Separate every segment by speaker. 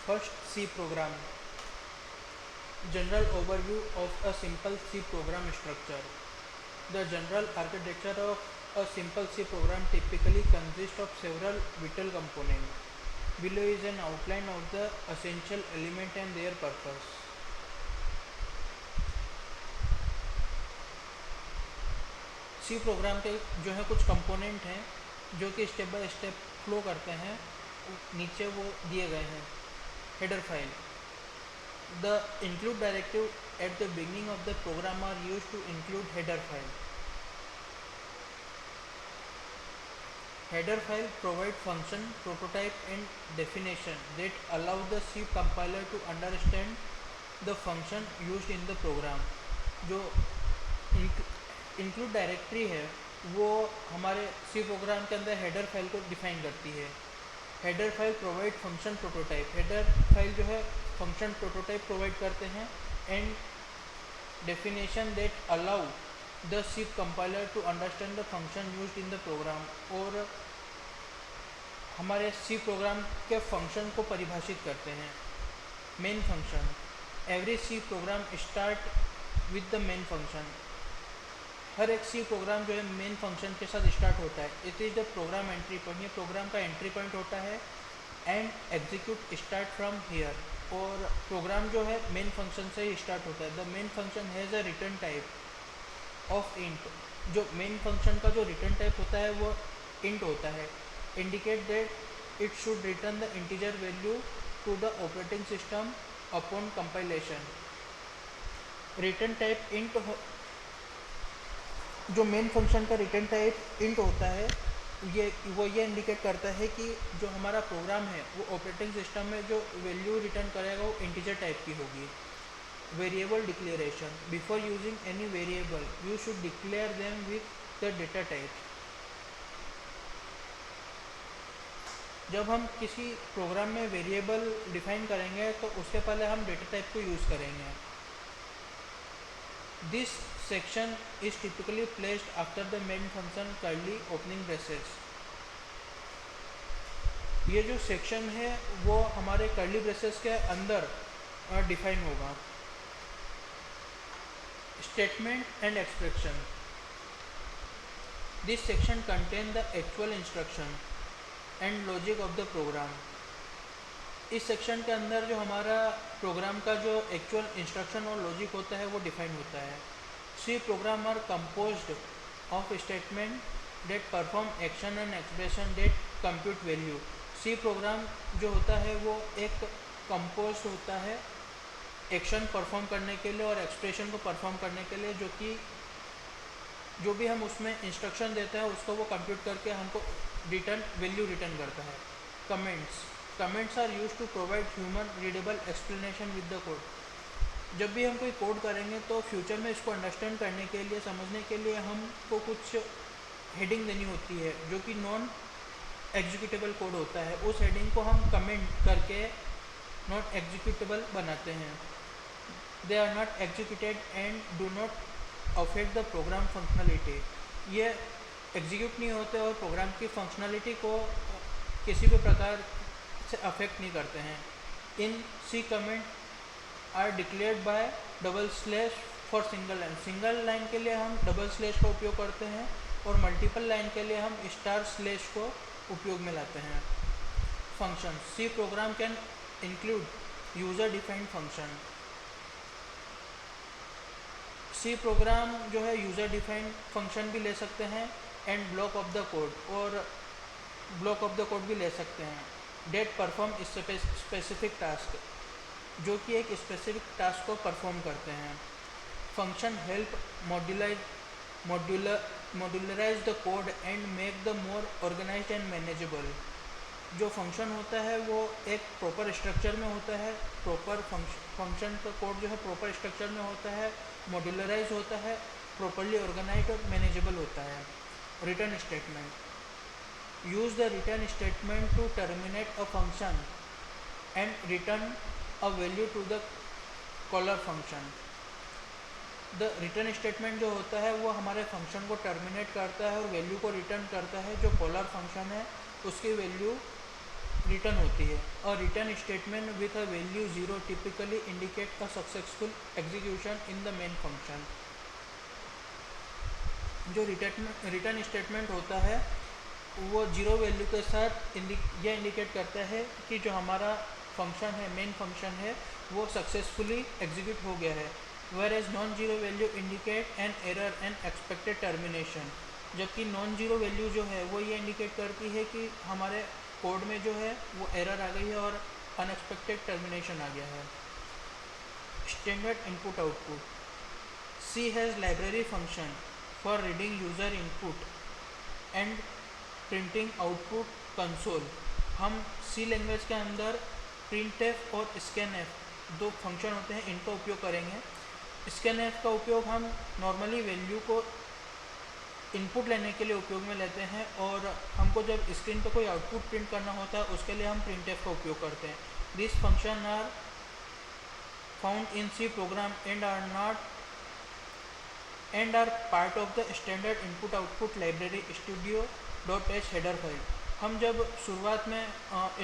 Speaker 1: First, C program. General overview of a simple C program structure. The general architecture of a simple C program typically consists of several vital components. Below is an outline of the essential element and their purpose. C program के जो है कुछ component हैं जो कि step by step flow करते हैं, नीचे वो दिए गए हैं. Header file. The include directive at the beginning of the program are used to include header file. Header file provide function, prototype and definition that allow the C compiler to understand the function used in the program. जो include directory है वो हमारे C programme के अंदर header file को define करती है. Header file provide function prototype. Header file जो है फंक्शन प्रोटोटाइप प्रोवाइड करते हैं and definition that allow the C compiler to understand the function used in the program. और हमारे सी प्रोग्राम के फंक्शन को परिभाषित करते हैं. Main function. Every C program start with the main function. हर एक सी प्रोग्राम जो है मेन फंक्शन के साथ स्टार्ट होता है. It is the program entry point. ये प्रोग्राम का एंट्री पॉइंट होता है and execute start from here. और प्रोग्राम जो है मेन फंक्शन से ही स्टार्ट होता है. The main function has a return type of int. जो मेन फंक्शन का जो रिटर्न टाइप होता है वो इंट होता है. Indicate that it should return the integer value to the operating system upon compilation. Return type int जो main function का रिटर्न टाइप इंट होता है ये इंडिकेट करता है कि जो हमारा प्रोग्राम है वो ऑपरेटिंग सिस्टम में जो वैल्यू रिटर्न करेगा वो इंटीजर टाइप की होगी. Variable declaration. Before using any variable you should declare them with the data type. जब हम किसी प्रोग्राम में वेरिएबल डिफाइन करेंगे तो उसके पहले हम डेटा टाइप को यूज़ करेंगे. This section is typically placed after the main function curly opening braces. ये जो सेक्शन है वो हमारे कर्ली ब्रेसेस के अंदर डिफाइन होगा. Statement and expression. This section contain the actual instruction and logic of the program. इस सेक्शन के अंदर जो हमारा प्रोग्राम का जो एक्चुअल इंस्ट्रक्शन और लॉजिक होता है वो डिफाइन होता है. C program are composed of statement that perform action and expression that compute value. C program जो होता है वो एक composed होता है एक्शन परफॉर्म करने के लिए और एक्सप्रेशन को परफॉर्म करने के लिए, जो कि जो भी हम उसमें इंस्ट्रक्शन देते हैं उसको वो कंप्यूट करके हमको वैल्यू रिटर्न करता है. Comments. Comments are used to provide human readable explanation with the code. जब भी हम कोई कोड करेंगे तो फ्यूचर में इसको अंडरस्टैंड करने के लिए, समझने के लिए हमको कुछ हेडिंग देनी होती है जो कि नॉन एग्जीक्यूटेबल कोड होता है. उस हेडिंग को हम कमेंट करके नॉट एग्जीक्यूटेबल बनाते हैं. They are not executed and do not affect the program functionality. ये एग्जीक्यूट नहीं होते और प्रोग्राम की फंक्शनलिटी को किसी भी प्रकार से अफेक्ट नहीं करते हैं. In C comment are declared by double slash for single line. Single line के लिए हम डबल स्लैश का उपयोग करते हैं और मल्टीपल लाइन के लिए हम स्टार स्लैश को उपयोग में लाते हैं. Function. C program can include user defined function. C program जो है यूज़र डिफाइंड फंक्शन भी ले सकते हैं and block of the code, और ब्लॉक ऑफ द कोड भी ले सकते हैं. डेट परफॉर्म स्पेसिफिक टास्क, जो कि एक स्पेसिफिक टास्क को परफॉर्म करते हैं. Function help modularize the code and make the more organized and manageable. जो फंक्शन होता है वो एक प्रॉपर स्ट्रक्चर में होता है. प्रॉपर फंक्शन का कोड जो है प्रॉपर स्ट्रक्चर में होता है, मॉड्यूलराइज होता है, प्रॉपरली ऑर्गेनाइज्ड और मैनेजेबल होता है. Return statement. Use the return statement to terminate a function and return a value to the caller function. The return statement जो होता है वो हमारे फंक्शन को टर्मिनेट करता है और वैल्यू को रिटर्न करता है. जो कॉलर फंक्शन है उसकी वैल्यू रिटर्न होती है। और return statement with a value 0 typically indicate a successful execution in the main function. जो रिटर्न स्टेटमेंट होता है वो 0 वैल्यू के साथ यह इंडिकेट करता है कि जो हमारा फंक्शन है, मेन फंक्शन है, वो सक्सेसफुली एग्जीक्यूट हो गया है। Whereas non zero value indicate an error and expected termination. जबकि नॉन जीरो वैल्यू जो है वो ये इंडिकेट करती है कि हमारे कोड में जो है वो एरर आ गई है और अनएक्सपेक्टेड टर्मिनेशन आ गया है। Standard input output. C has library function for reading user input and printing output console. हम सी लैंग्वेज के अंदर प्रिंटफ और स्कैनफ दो फंक्शन होते हैं, इनका उपयोग करेंगे। स्कैनफ का उपयोग हम नॉर्मली वैल्यू को इनपुट लेने के लिए उपयोग में लेते हैं, और हमको जब स्क्रीन पर कोई आउटपुट प्रिंट करना होता है उसके लिए हम प्रिंटफ का उपयोग करते हैं। This function are found in C program and are part of the standard input output library studio.h header file। हम जब शुरुआत में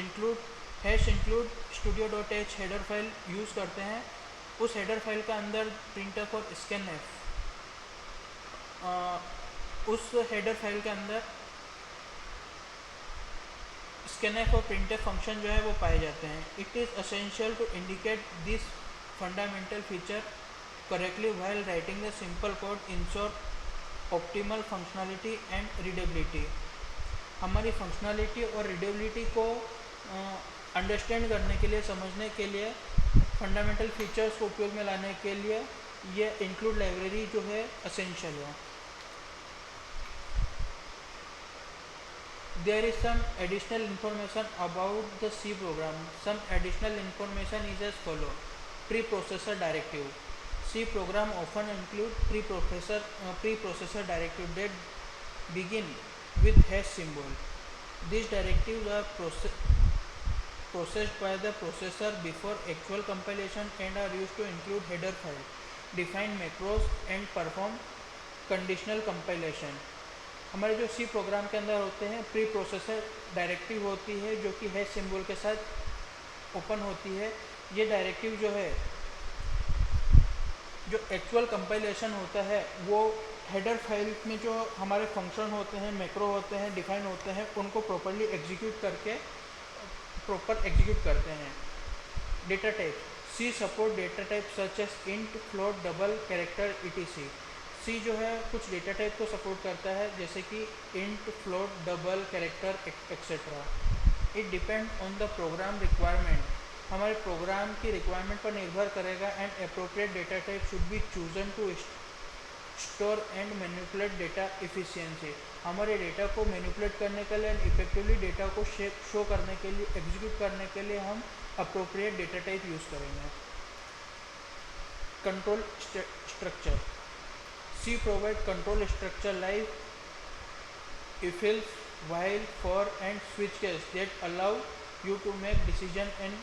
Speaker 1: include studio.h header file use करते हैं, उस हेडर फाइल का अंदर printf और scanf, उस हेडर फाइल के अंदर scanf और printf फंक्शन जो है वो पाए जाते हैं। It is essential to indicate this fundamental feature correctly while writing the simple code ensure optimal functionality and readability। हमारी फंक्शनलिटी और रीडेबिलिटी को अंडरस्टैंड करने के लिए, समझने के लिए, फंडामेंटल फीचर्स को उपयोग में लाने के लिए ये इंक्लूड लाइब्रेरी जो है असेंशियल है। There is some additional information about the C program. Some additional information is as follow: preprocessor directive। C program often include preprocessor directive that begin with hash symbol। These directives are processed by the processor before actual compilation and are used to include header file, define macros and perform conditional compilation। हमारे जो C programme के अंदर होते हैं pre processor directive होती है जो कि हैश सिंबल के साथ ओपन होती है। ये डायरेक्टिव जो है, जो एक्चुअल कंपाइलेशन होता है वो हेडर फाइल में जो हमारे फंक्शन होते हैं, मैक्रो होते हैं, डिफाइन होते हैं, उनको प्रॉपरली एग्जीक्यूट करके प्रॉपर एग्जीक्यूट करते हैं। Data type. C support data type such as int, float, double, character etc। C जो है कुछ डेटा टाइप को सपोर्ट करता है जैसे कि int, float, double, character etcetera. It depend on the program requirement. हमारे प्रोग्राम की रिक्वायरमेंट पर निर्भर करेगा। And appropriate data type should be chosen to store and manipulate data efficiency. हमारे डेटा को मैनिपुलेट करने के लिए, इफेक्टिवली डेटा को शो करने के लिए, एग्जीक्यूट करने के लिए हम अप्रोप्रिएट डेटा टाइप यूज़ करेंगे। Control structure. C provide control structure like if else, while, for and switch case that allow you to make decision and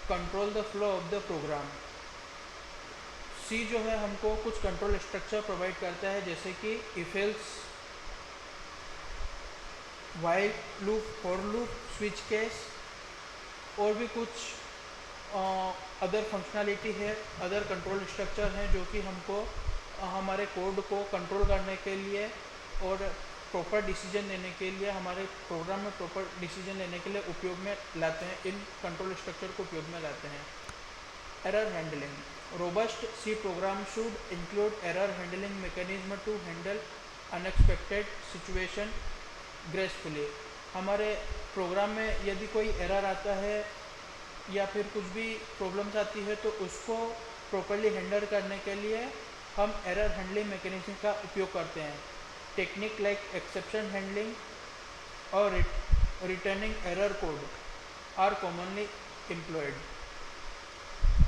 Speaker 1: control the flow of the program। सी जो है हमको कुछ control structure provide करता है जैसे कि if else, while loop, for loop, switch case, और भी कुछ अदर फंक्शनलिटी है, अदर कंट्रोल स्ट्रक्चर हैं जो कि हमको हमारे कोड को कंट्रोल करने के लिए और प्रॉपर डिसीजन लेने के लिए, हमारे प्रोग्राम में प्रॉपर डिसीजन लेने के लिए उपयोग में लाते हैं। इन कंट्रोल स्ट्रक्चर को उपयोग में लाते हैं। Error handling. Robust C program should include error handling mechanism to handle unexpected situation gracefully. हमारे प्रोग्राम में यदि कोई एरर आता है या फिर कुछ भी प्रॉब्लम्स आती है तो उसको प्रॉपरली हैंडल करने के लिए हम एरर हैंडलिंग मैकेनिज्म का उपयोग करते हैं। टेक्निक लाइक एक्सेप्शन हैंडलिंग और returning error code are commonly employed.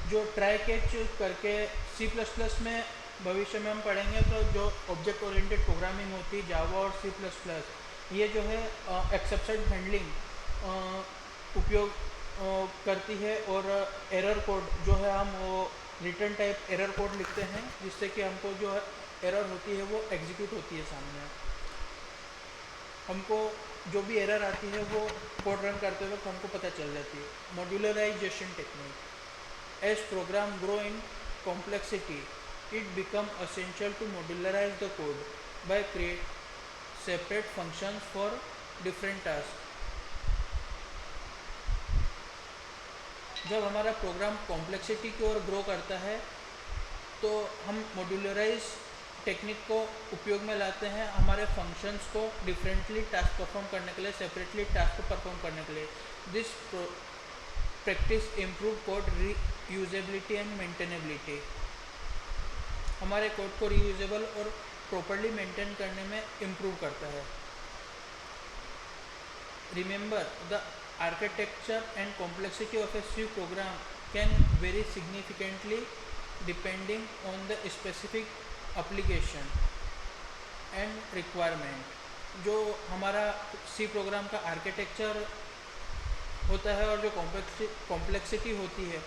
Speaker 1: जो ट्राई कैच करके C++ में भविष्य में हम पढ़ेंगे तो जो ऑब्जेक्ट ओरिएंटेड प्रोग्रामिंग होती है जावा और C++, ये जो है एक्सेप्शन हैंडलिंग उपयोग करती है। और एरर कोड जो है हम वो रिटर्न टाइप एरर कोड लिखते हैं जिससे कि हमको जो एरर होती है वो एग्जीक्यूट होती है सामने। Error handling. Robust C program should include error handling mechanism to handle unexpected situation gracefully. हमारे प्रोग्राम में यदि कोई एरर आता है या फिर कुछ भी प्रॉब्लम्स आती है तो उसको प्रॉपरली हैंडल करने के लिए हम एरर हैंडलिंग मैकेनिज्म का उपयोग में लाते हैं। टेक्निक लाइक एक्सेप्शन हैंडलिंग और रिटर्निंग एरर कोड जो है हम वो हमको जो भी एरर आती है वो कोड रन करते वक्त हमको पता चल जाती है। Modularization technique, as program grow in complexity it become essential to modularize the code by create separate functions for different tasks। जब हमारा प्रोग्राम कॉम्प्लेक्सिटी की ओर ग्रो करता है तो हम मॉड्यूलराइज टेक्निक को उपयोग में लाते हैं हमारे फंक्शंस को डिफरेंटली टास्क परफॉर्म करने के लिए, सेपरेटली टास्क को परफॉर्म करने के लिए। This practice improve code reusability and maintainability, हमारे कोड को रीयूजेबल और प्रॉपरली मेंटेन करने में इम्प्रूव करता है। Remember the architecture and complexity of a C program can very significantly depending on the specific application and requirement. जो हमारा सी program का आर्किटेक्चर होता है और जो कॉम्प्लेक्सिटी होती है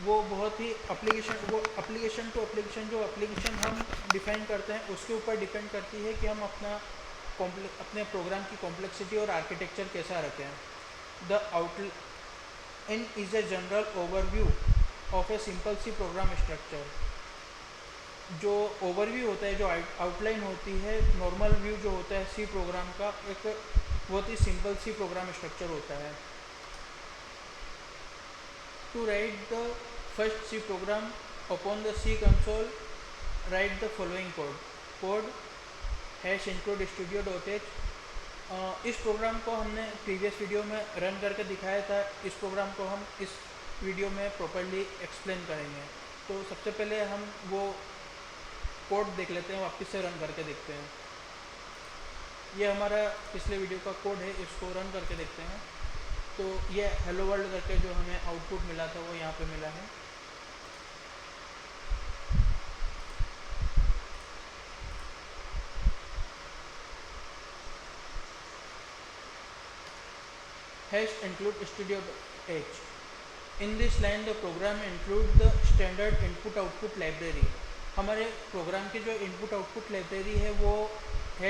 Speaker 1: वो बहुत ही एप्लीकेशन टू एप्लीकेशन जो एप्लीकेशन हम डिफाइन करते हैं उसके ऊपर डिपेंड करती है कि हम अपने प्रोग्राम की कॉम्प्लेक्सिटी और आर्किटेक्चर कैसा रखें। The outline is a general overview of a simple C program structure. जो ओवरव्यू होता है, जो आउटलाइन होती है, नॉर्मल व्यू जो होता है सी प्रोग्राम का, एक बहुत ही सिंपल सी प्रोग्राम स्ट्रक्चर होता है। To write the first C program upon the C console, write the following code #include studio.h। इस प्रोग्राम को हमने प्रीवियस वीडियो में रन करके दिखाया था, इस प्रोग्राम को हम इस वीडियो में प्रॉपर्ली एक्सप्लेन करेंगे। तो सबसे पहले हम वो कोड देख लेते हैं, वापस से रन करके देखते हैं। ये हमारा पिछले वीडियो का कोड है, इसको रन करके देखते हैं। तो ये हेलो वर्ल्ड करके जो हमें आउटपुट मिला था वो यहाँ पे मिला है। #include studio.h। In this line the program include the standard input output library। हमारे प्रोग्राम की जो इनपुट आउटपुट लाइब्रेरी है वो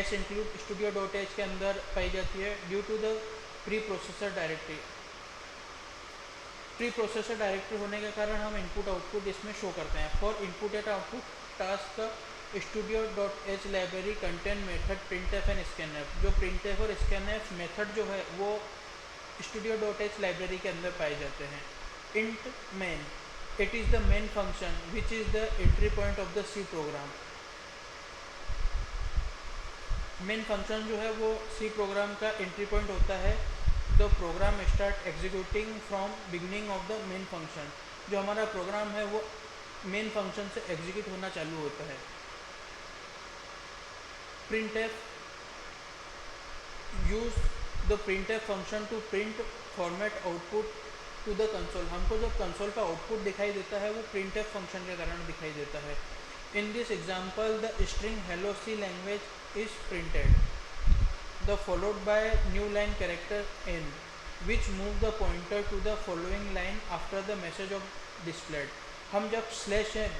Speaker 1: #include studio.h के अंदर पाई जाती है। Due to the pre processor directory होने के कारण हम इनपुट आउटपुट इसमें शो करते हैं। For input and output task studio.h library contain method printf and scanf। जो printf और scanf मेथड जो है वो studio.h लाइब्रेरी के अंदर पाए जाते हैं। int main, it is the main function which is the entry point of the C program। Main function जो है वो सी प्रोग्राम का एंट्री पॉइंट होता है। The program start executing from beginning of the main function. जो हमारा programme है वो मेन फंक्शन से एग्जीक्यूट होना चालू होता है। printf, use the printf function to print format output to the console. हमको जब कंसोल का आउटपुट दिखाई देता है वो printf फंक्शन के कारण दिखाई देता है। In this example the string hello C language is printed, the followed by new line character n, which move the pointer to the following line after the message of displayed। हम जब /n,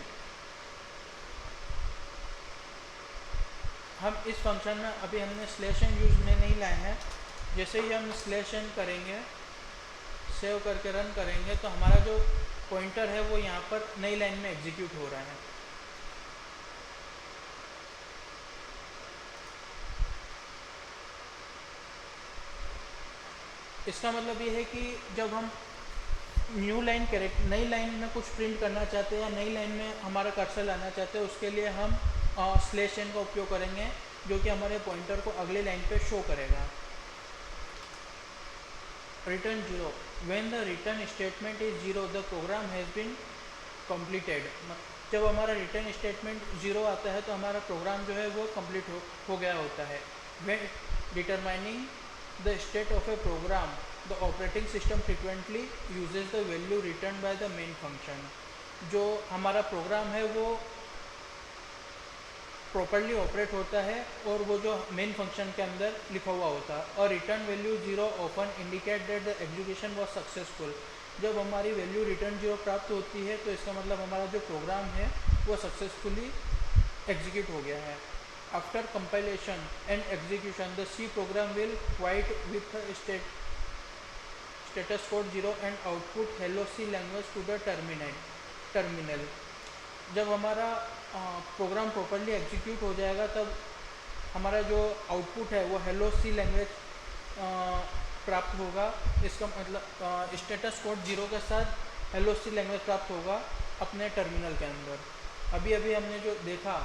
Speaker 1: हम इस function में अभी हमने /n use में नहीं लाए हैं। जैसे ही हम /n करेंगे, सेव करके रन करेंगे तो हमारा जो पॉइंटर है वो यहाँ पर नई लाइन में एग्जीक्यूट हो रहा है। इसका मतलब ये है कि जब हम नई लाइन में कुछ प्रिंट करना चाहते हैं या नई लाइन में हमारा कर्सर लाना चाहते हैं, उसके लिए हम /n का उपयोग करेंगे जो कि हमारे पॉइंटर को अगले लाइन पे शो करेगा। Return 0, when the return statement is 0 the program has been completed. जब हमारा रिटर्न स्टेटमेंट 0 आता है तो हमारा प्रोग्राम जो है वो कंप्लीट हो गया होता है। When determining the state of a program, the operating system frequently uses the value returned by the main function। जो हमारा प्रोग्राम है वो प्रॉपरली ऑपरेट होता है और वो जो मेन फंक्शन के अंदर लिखा हुआ होता है। और return value 0 often indicate that the execution was successful. जब हमारी वैल्यू रिटर्न 0 प्राप्त होती है तो इसका मतलब हमारा जो प्रोग्राम है वो सक्सेसफुली एग्जीक्यूट हो गया है। After compilation and execution, the C program will quite with a status code 0 and output hello C language to the terminal. जब हमारा प्रोग्राम प्रॉपरली एग्जीक्यूट हो जाएगा तब हमारा जो आउटपुट है वो हेलो सी लैंग्वेज प्राप्त होगा। इसका मतलब स्टेटस कोड 0 के साथ हेलो सी लैंग्वेज प्राप्त होगा अपने टर्मिनल के अंदर। अभी अभी हमने जो देखा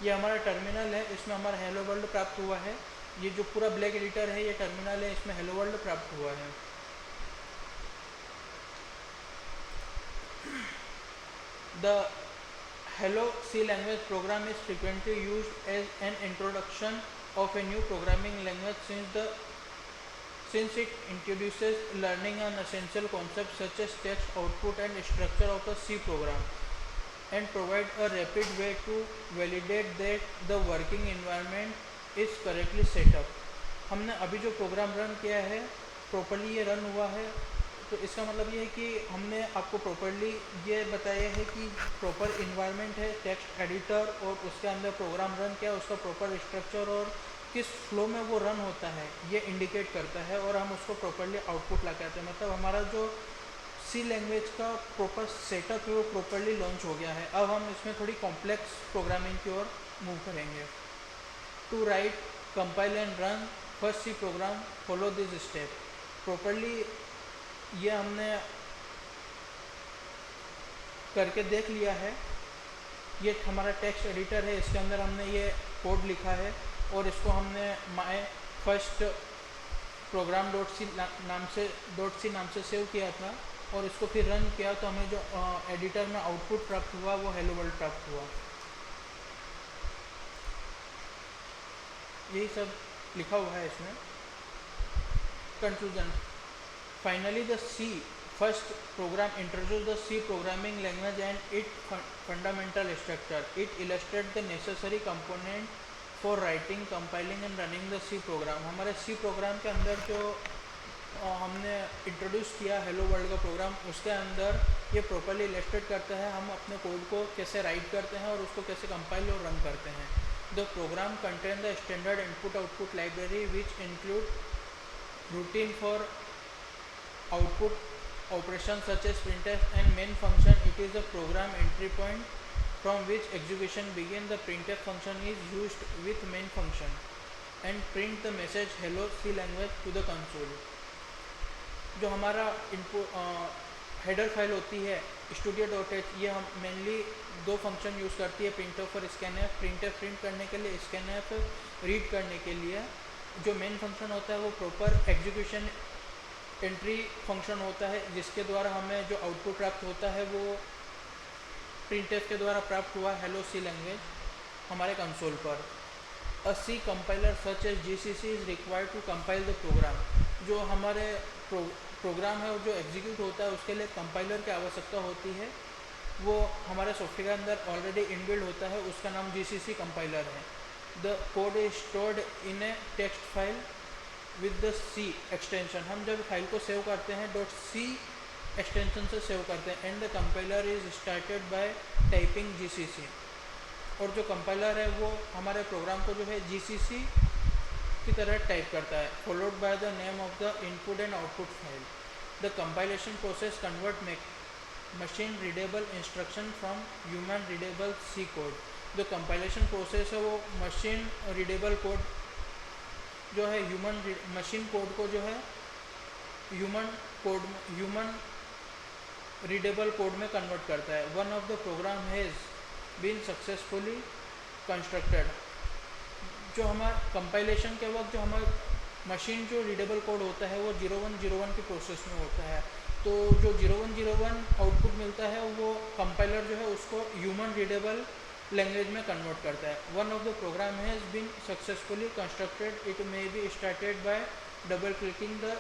Speaker 1: ये हमारा टर्मिनल है, इसमें हमारा हेलो वर्ल्ड प्राप्त हुआ है। ये जो पूरा ब्लैक एडिटर है ये टर्मिनल है, इसमें हेलो वर्ल्ड प्राप्त हुआ है। The hello C language program is frequently used as an introduction of a new programming language since it introduces learning an essential concepts such as text, output and structure of a C program and provide a rapid way to validate that the working environment is correctly set up। हमने अभी जो program run किया है properly ये run हुआ है, तो इसका मतलब ये है कि हमने आपको प्रॉपरली ये बताया है कि प्रॉपर इन्वायरमेंट है, टेक्स्ट एडिटर और उसके अंदर प्रोग्राम रन किया, उसका प्रॉपर स्ट्रक्चर और किस फ्लो में वो रन होता है ये इंडिकेट करता है और हम उसको प्रॉपरली आउटपुट ला के आते हैं। मतलब हमारा जो सी लैंग्वेज का प्रॉपर सेटअप है वो प्रॉपरली लॉन्च हो गया है। अब हम इसमें थोड़ी कॉम्प्लेक्स प्रोग्रामिंग की ओर मूव करेंगे। To write compile and run first C program follow this step. Properly ये हमने करके देख लिया है। ये हमारा टेक्स्ट एडिटर है, इसके अंदर हमने ये कोड लिखा है और इसको हमने my first program dot C नाम से सेव किया था और इसको फिर रन किया तो हमें जो एडिटर में आउटपुट प्राप्त हुआ वो हेलो वर्ल्ड प्राप्त हुआ। यही सब लिखा हुआ है इसमें। Conclusion. Finally, the C first program introduced the C programming language and its fundamental structure. It illustrates the necessary component for writing, compiling and running the C program। हमारे C program के अंदर जो हमने इंट्रोड्यूस किया hello world का programme, उसके अंदर ये प्रॉपरली इलस्ट्रेट करता है हम अपने कोड को कैसे राइट करते हैं और उसको कैसे कंपाइल और रन करते हैं। The program contain the standard input output library which include routine for output operations such as printf and main function. It is a program entry point from which execution begins. The printf function is used with main function and print the message hello C language to the console। जो हमारा input header file होती है studio.h, ये हम mainly दो function use करती है, printf और scanf। printf प्रिंट करने के लिए, scanf रीड करने के लिए। जो मेन फंक्शन होता है वो प्रॉपर एग्जीक्यूशन एंट्री फंक्शन होता है जिसके द्वारा हमें जो आउटपुट प्राप्त होता है वो प्रिंटफ के द्वारा प्राप्त हुआ हेलो सी लैंग्वेज हमारे कंसोल पर। A C compiler such as GCC is required to compile the program. जो हमारे प्रोग्राम है जो एग्जीक्यूट होता है उसके लिए कंपाइलर की आवश्यकता होती है, वो हमारे सॉफ्टवेयर के अंदर ऑलरेडी इनबिल्ड होता है, उसका नाम जीसीसी कंपाइलर है। The code is stored in a text file with the C extension. हम जब फाइल को सेव करते हैं .c एक्सटेंशन से सेव करते हैं। And the compiler is started by typing GCC. और जो कंपाइलर है वो हमारे प्रोग्राम को जो है जीसीसी की तरह टाइप करता है, followed by the name of the input and output file. The compilation process convert machine readable instruction from human readable C code. जो कंपाइलेशन प्रोसेस है वो मशीन रीडेबल कोड जो है मशीन कोड को जो है ह्यूमन रीडेबल कोड में convert करता है। One of the program has been successfully constructed. जो हमारा कंपाइलेशन के वक्त जो हमारा मशीन जो रीडेबल कोड होता है वो 0101 की प्रोसेस में होता है, तो जो 0101 आउटपुट मिलता है वो कंपाइलर जो है उसको ह्यूमन रीडेबल लैंग्वेज में कन्वर्ट करता है। One of the program has been successfully constructed. It may be started by double clicking the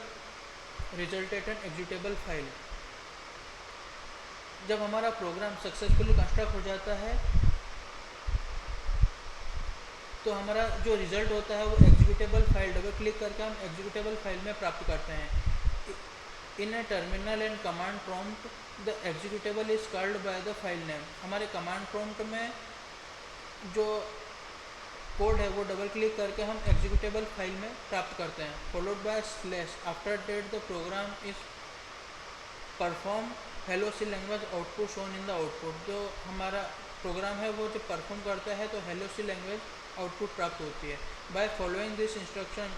Speaker 1: resulted executable file. जब हमारा प्रोग्राम सक्सेसफुली कंस्ट्रक्ट हो जाता है तो हमारा जो रिजल्ट होता है वो एग्जीक्यूटेबल फाइल, डबल क्लिक करके हम एग्जीक्यूटेबल फाइल में प्राप्त करते हैं। In a terminal and command prompt the executable is called by the file name. हमारे कमांड प्रॉम्प्ट में जो कोड है वो डबल क्लिक करके हम एग्जीक्यूटेबल फाइल में प्राप्त करते हैं, followed by slash after date the program is perform hello C language output shown in the output. जो हमारा प्रोग्राम है वो जब परफॉर्म करता है तो हेलो सी लैंग्वेज आउटपुट प्राप्त होती है। By following this instruction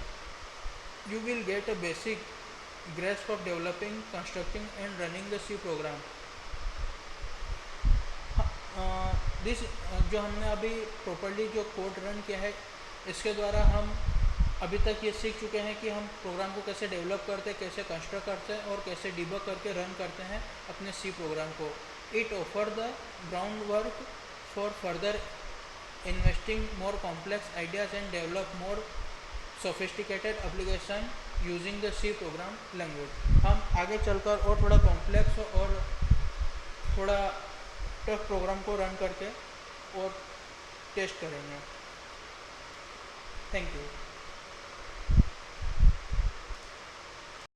Speaker 1: you will get a basic grasp of developing, constructing and running the C program। This जो हमने अभी प्रॉपर्ली जो कोड रन किया है, इसके द्वारा हम अभी तक ये सीख चुके हैं कि हम प्रोग्राम को कैसे डेवलप करते हैं, कैसे कंस्ट्रक्ट करते हैं और कैसे डिबग करके रन करते हैं अपने सी प्रोग्राम को। It offer the ground work for further investing more complex ideas and develop more sophisticated application using the C program language. हम आगे चलकर और थोड़ा कॉम्प्लेक्स और थोड़ा टफ प्रोग्राम को रन करके और टेस्ट करेंगे। Thank you.